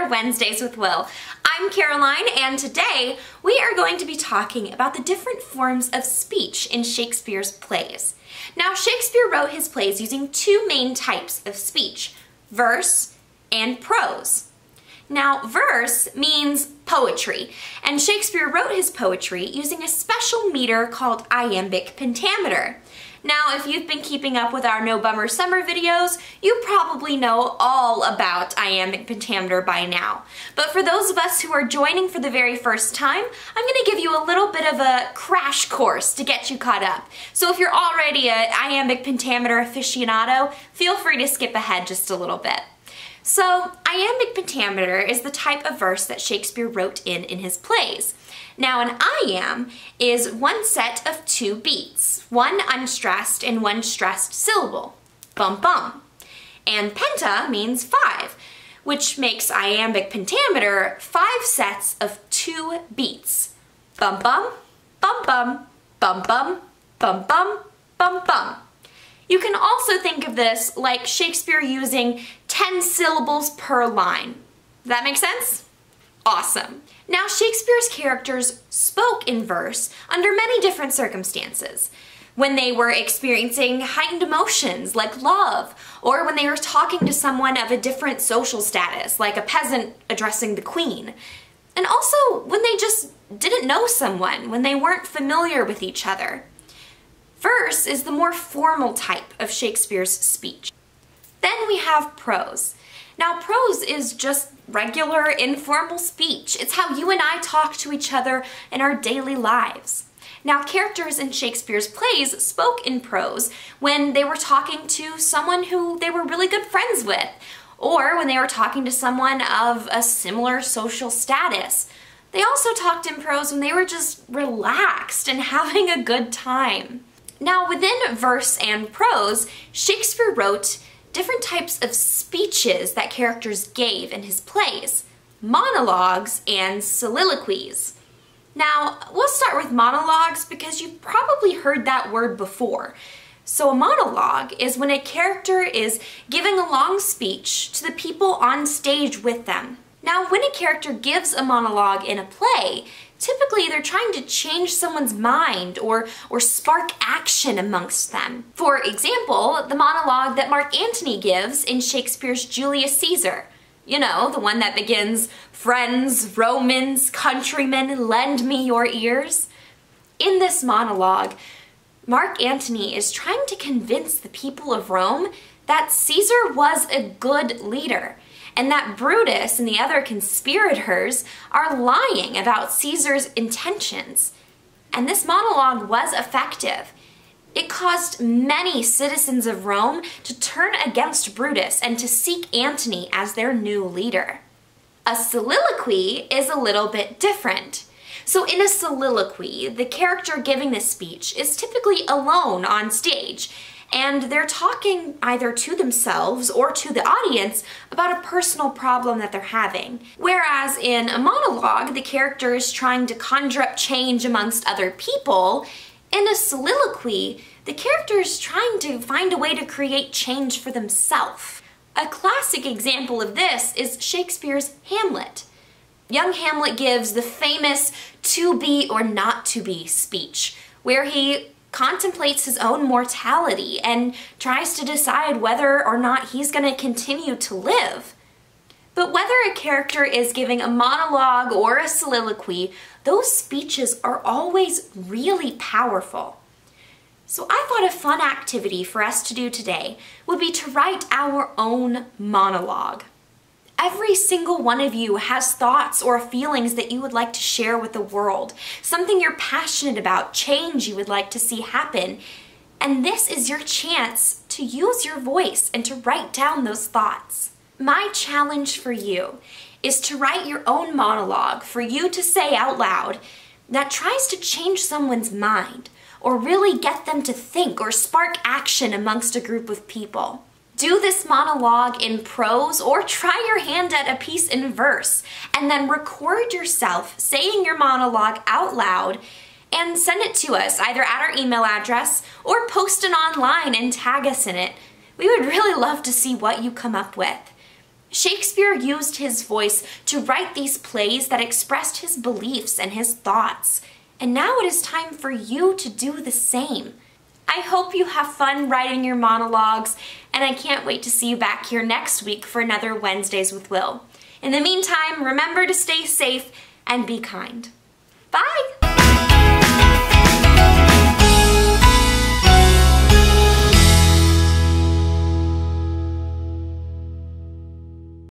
our Wednesdays with Will. I'm Caroline, and today we are going to be talking about the different forms of speech in Shakespeare's plays. Now, Shakespeare wrote his plays using two main types of speech, verse and prose. Now, verse means poetry, and Shakespeare wrote his poetry using a special meter called iambic pentameter. Now, if you've been keeping up with our No Bummer Summer videos, you probably know all about iambic pentameter by now. But for those of us who are joining for the very first time, I'm going to give you a little bit of a crash course to get you caught up. So if you're already an iambic pentameter aficionado, feel free to skip ahead just a little bit. So, iambic pentameter is the type of verse that Shakespeare wrote in his plays. Now, an iamb is one set of two beats, one unstressed and one stressed syllable, bum bum. And penta means five, which makes iambic pentameter 5 sets of 2 beats, bum bum, bum bum, bum bum, bum bum, bum bum. You can also think of this like Shakespeare using 10 syllables per line. Does that make sense? Awesome. Now, Shakespeare's characters spoke in verse under many different circumstances. When they were experiencing heightened emotions like love, or when they were talking to someone of a different social status, like a peasant addressing the queen. And also when they just didn't know someone, when they weren't familiar with each other. Verse is the more formal type of Shakespeare's speech. Then we have prose. Now, prose is just regular, informal speech. It's how you and I talk to each other in our daily lives. Now, characters in Shakespeare's plays spoke in prose when they were talking to someone who they were really good friends with, or when they were talking to someone of a similar social status. They also talked in prose when they were just relaxed and having a good time. Now, within verse and prose, Shakespeare wrote different types of speeches that characters gave in his plays, monologues and soliloquies. Now, we'll start with monologues because you've probably heard that word before. So a monologue is when a character is giving a long speech to the people on stage with them. Now, when a character gives a monologue in a play, typically they're trying to change someone's mind or spark action amongst them. For example, the monologue that Mark Antony gives in Shakespeare's Julius Caesar. You know, the one that begins, "Friends, Romans, countrymen, lend me your ears." In this monologue, Mark Antony is trying to convince the people of Rome that Caesar was a good leader, and that Brutus and the other conspirators are lying about Caesar's intentions. And this monologue was effective. It caused many citizens of Rome to turn against Brutus and to seek Antony as their new leader. A soliloquy is a little bit different. So in a soliloquy, the character giving the speech is typically alone on stage, and they're talking either to themselves or to the audience about a personal problem that they're having. Whereas in a monologue, the character is trying to conjure up change amongst other people. In a soliloquy, the character is trying to find a way to create change for themselves. A classic example of this is Shakespeare's Hamlet. Young Hamlet gives the famous "to be or not to be" speech, where he contemplates his own mortality and tries to decide whether or not he's going to continue to live. But whether a character is giving a monologue or a soliloquy, those speeches are always really powerful. So I thought a fun activity for us to do today would be to write our own monologue. Every single one of you has thoughts or feelings that you would like to share with the world, something you're passionate about, change you would like to see happen, and this is your chance to use your voice and to write down those thoughts. My challenge for you is to write your own monologue for you to say out loud that tries to change someone's mind or really get them to think or spark action amongst a group of people. Do this monologue in prose or try your hand at a piece in verse, and then record yourself saying your monologue out loud and send it to us either at our email address or post it online and tag us in it. We would really love to see what you come up with. Shakespeare used his voice to write these plays that expressed his beliefs and his thoughts. And now it is time for you to do the same. I hope you have fun writing your monologues, and I can't wait to see you back here next week for another Wednesdays with Will. In the meantime, remember to stay safe and be kind. Bye!